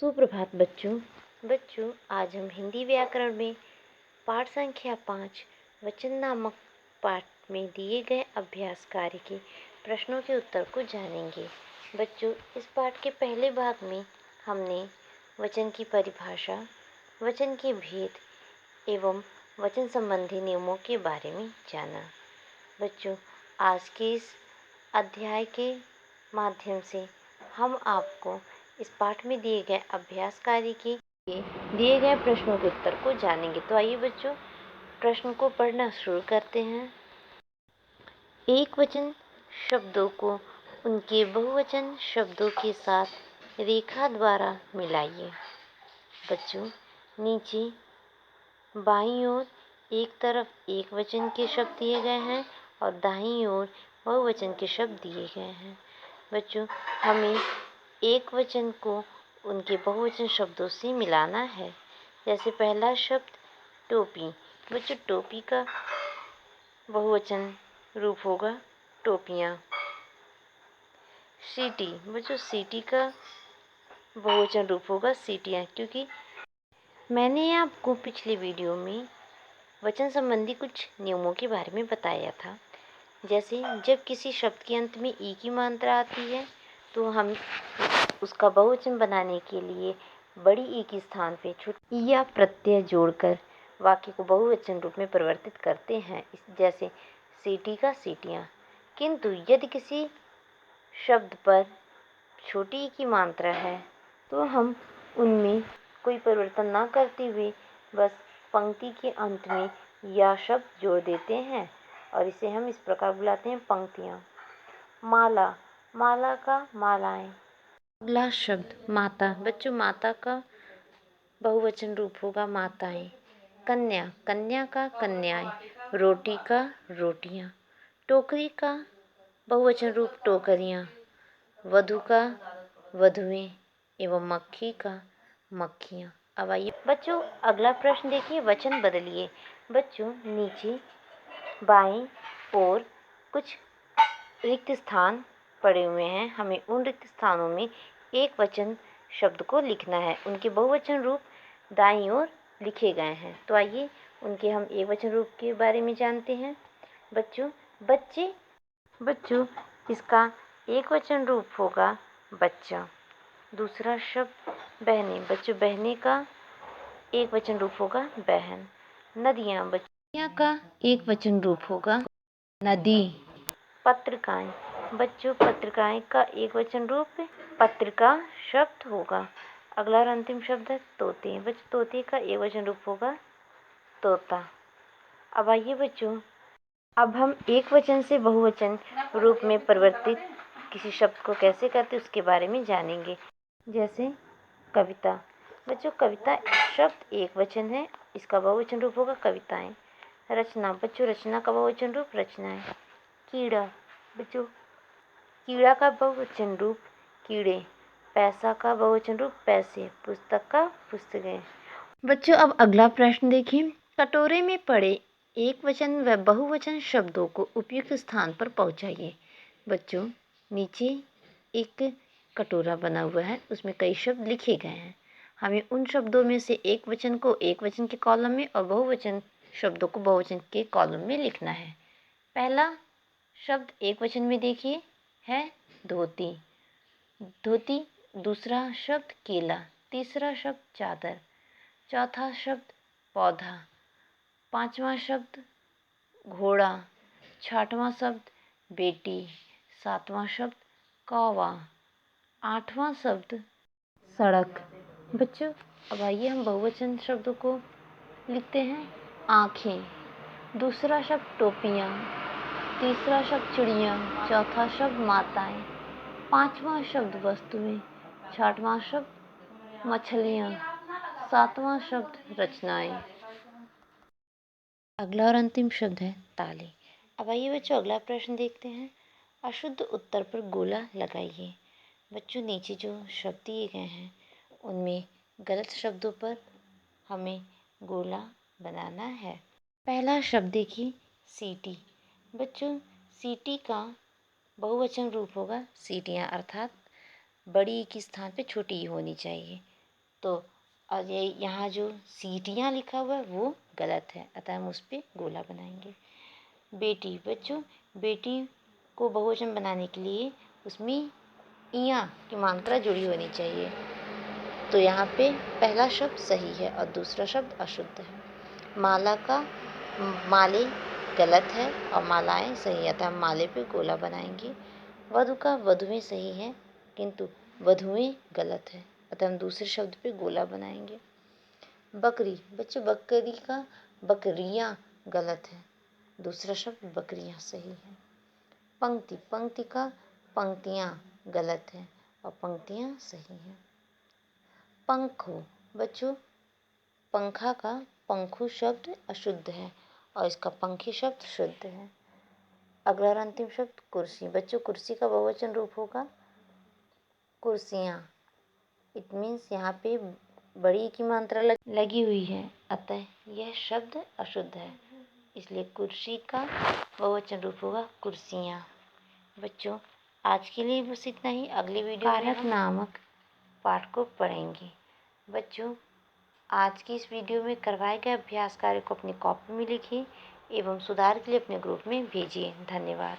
सुप्रभात बच्चों आज हम हिंदी व्याकरण में पाठ संख्या 5 वचन नामक पाठ में दिए गए अभ्यास कार्य के प्रश्नों के उत्तर को जानेंगे। बच्चों, इस पाठ के पहले भाग में हमने वचन की परिभाषा, वचन के भेद एवं वचन संबंधी नियमों के बारे में जाना। बच्चों, आज के इस अध्याय के माध्यम से हम आपको इस पाठ में दिए गए अभ्यास कार्य के दिए गए प्रश्नों के उत्तर को जानेंगे। तो आइए बच्चों, प्रश्न को पढ़ना शुरू करते हैं। एक वचन शब्दों को उनके बहुवचन शब्दों के साथ रेखा द्वारा मिलाइए। बच्चों, नीचे बाईं ओर एक तरफ एक वचन के शब्द दिए गए हैं और दाईं ओर बहुवचन के शब्द दिए गए हैं। बच्चों, हमें एक वचन को उनके बहुवचन शब्दों से मिलाना है। जैसे पहला शब्द टोपी। बच्चों, टोपी का बहुवचन रूप होगा टोपियाँ। सीटी। बच्चों, सीटी का बहुवचन रूप होगा सीटियाँ, क्योंकि मैंने आपको पिछले वीडियो में वचन संबंधी कुछ नियमों के बारे में बताया था। जैसे जब किसी शब्द के अंत में ई की मात्रा आती है तो हम उसका बहुवचन बनाने के लिए बड़ी ई के स्थान पे छोटी ई या प्रत्यय जोड़कर वाक्य को बहुवचन रूप में परिवर्तित करते हैं, जैसे सीटी का सीटियाँ। किंतु यदि किसी शब्द पर छोटी ई की मात्रा है तो हम उनमें कोई परिवर्तन ना करते हुए बस पंक्ति के अंत में या शब्द जोड़ देते हैं और इसे हम इस प्रकार बुलाते हैं पंक्तियाँ। माला। माला का मालाएं। अगला शब्द माता। बच्चों, माता का बहुवचन रूप होगा माताएं। कन्या। कन्या का कन्याएं। रोटी का रोटियां। टोकरी का बहुवचन रूप टोकरियां। वधु का वधुएं एवं मक्खी का मक्खियां। अब आइए बच्चों, अगला प्रश्न देखिए, वचन बदलिए। बच्चों, नीचे बाएं ओर कुछ रिक्त स्थान पड़े हुए हैं। हमें उन रिक्त स्थानों में एक वचन शब्द को लिखना है। उनके बहुवचन रूप दाईं ओर लिखे गए हैं। तो आइए उनके हम एक वचन रूप के बारे में जानते हैं। बच्चों, बच्चे। बच्चों, इसका एक वचन रूप होगा बच्चा। दूसरा शब्द बहने। बच्चों, बहने का एक वचन रूप होगा बहन। नदियाँ। नदियाँ का एक वचन रूप होगा नदी। पत्रिकाएं। बच्चों, पत्रिकाएं का एक वचन रूप पत्रिका शब्द होगा। अगला और अंतिम शब्द है तोते। बच्चों, तोते का एक वचन रूप होगा तोता। अब आइए बच्चों, अब हम एक वचन से बहुवचन रूप में परिवर्तित किसी शब्द को कैसे करते उसके बारे में जानेंगे। जैसे कविता। बच्चों, कविता शब्द एक वचन है, इसका बहुवचन रूप होगा कविताएं। रचना। बच्चों, रचना का बहुवचन रूप रचनाएं। कीड़ा। बच्चों, कीड़ा का बहुवचन रूप कीड़े। पैसा का बहुवचन रूप पैसे। पुस्तक का पुस्तकें। बच्चों, अब अगला प्रश्न देखिए। कटोरे में पड़े एक वचन व बहुवचन शब्दों को उपयुक्त स्थान पर पहुंचाइए। बच्चों, नीचे एक कटोरा बना हुआ है, उसमें कई शब्द लिखे गए हैं। हमें उन शब्दों में से एक वचन को एक वचन के कॉलम में और बहुवचन शब्दों को बहुवचन के कॉलम में लिखना है। पहला शब्द एक वचन में देखिए है धोती। धोती। दूसरा शब्द केला। तीसरा शब्द चादर। चौथा शब्द पौधा। पांचवा शब्द घोड़ा। छठवां शब्द बेटी। सातवां शब्द कौवा। आठवां शब्द सड़क। बच्चों, अब आइए हम बहुवचन शब्दों को लिखते हैं। आँखें। दूसरा शब्द टोपियाँ। तीसरा शब्द चिड़िया। चौथा शब्द माताएं। पांचवा शब्द वस्तुएं। छठवां शब्द मछलियाँ। सातवां शब्द रचनाएं। अगला और अंतिम शब्द है ताले। अब आइए बच्चों, अगला प्रश्न देखते हैं। अशुद्ध उत्तर पर गोला लगाइए। बच्चों, नीचे जो शब्द दिए गए हैं उनमें गलत शब्दों पर हमें गोला बनाना है। पहला शब्द देखिए सीटी। बच्चों, सीटी का बहुवचन रूप होगा सीटियाँ, अर्थात बड़ी ई के स्थान पे छोटी ई होनी चाहिए। तो और ये यहाँ जो सीटियाँ लिखा हुआ है वो गलत है, अतः हम उस पर गोला बनाएंगे। बेटी, बच्चों बेटी को बहुवचन बनाने के लिए उसमें इयाँ की मात्रा जुड़ी होनी चाहिए। तो यहाँ पे पहला शब्द सही है और दूसरा शब्द अशुद्ध है। माला का माले गलत है और मालाएं सही है, अतः हम माले पे गोला बनाएंगे। वधु का वधुएं सही है किंतु वधुएं गलत है, अतः हम दूसरे शब्द पे गोला बनाएंगे। बकरी, बच्चों बकरी का बकरियां गलत है, दूसरा शब्द बकरियां सही है। पंक्ति, पंक्ति का पंक्तियां गलत है और पंक्तियां सही हैं। पंखो, बच्चों पंखा का पंखु शब्द अशुद्ध है और इसका पंखी शब्द शुद्ध है। अगला और अंतिम शब्द कुर्सी, बच्चों कुर्सी का बहुवचन रूप होगा कुर्सियाँ। इट मीन्स यहाँ पे बड़ी की मात्रा लगी हुई है, अतः यह शब्द अशुद्ध है, इसलिए कुर्सी का बहुवचन रूप होगा कुर्सियाँ। बच्चों आज के लिए बस इतना ही। अगली वीडियो में कारक नामक पाठ को पढ़ेंगे। बच्चों आज की इस वीडियो में करवाए गए अभ्यास कार्य को अपनी कॉपी में लिखिए एवं सुधार के लिए अपने ग्रुप में भेजिए। धन्यवाद।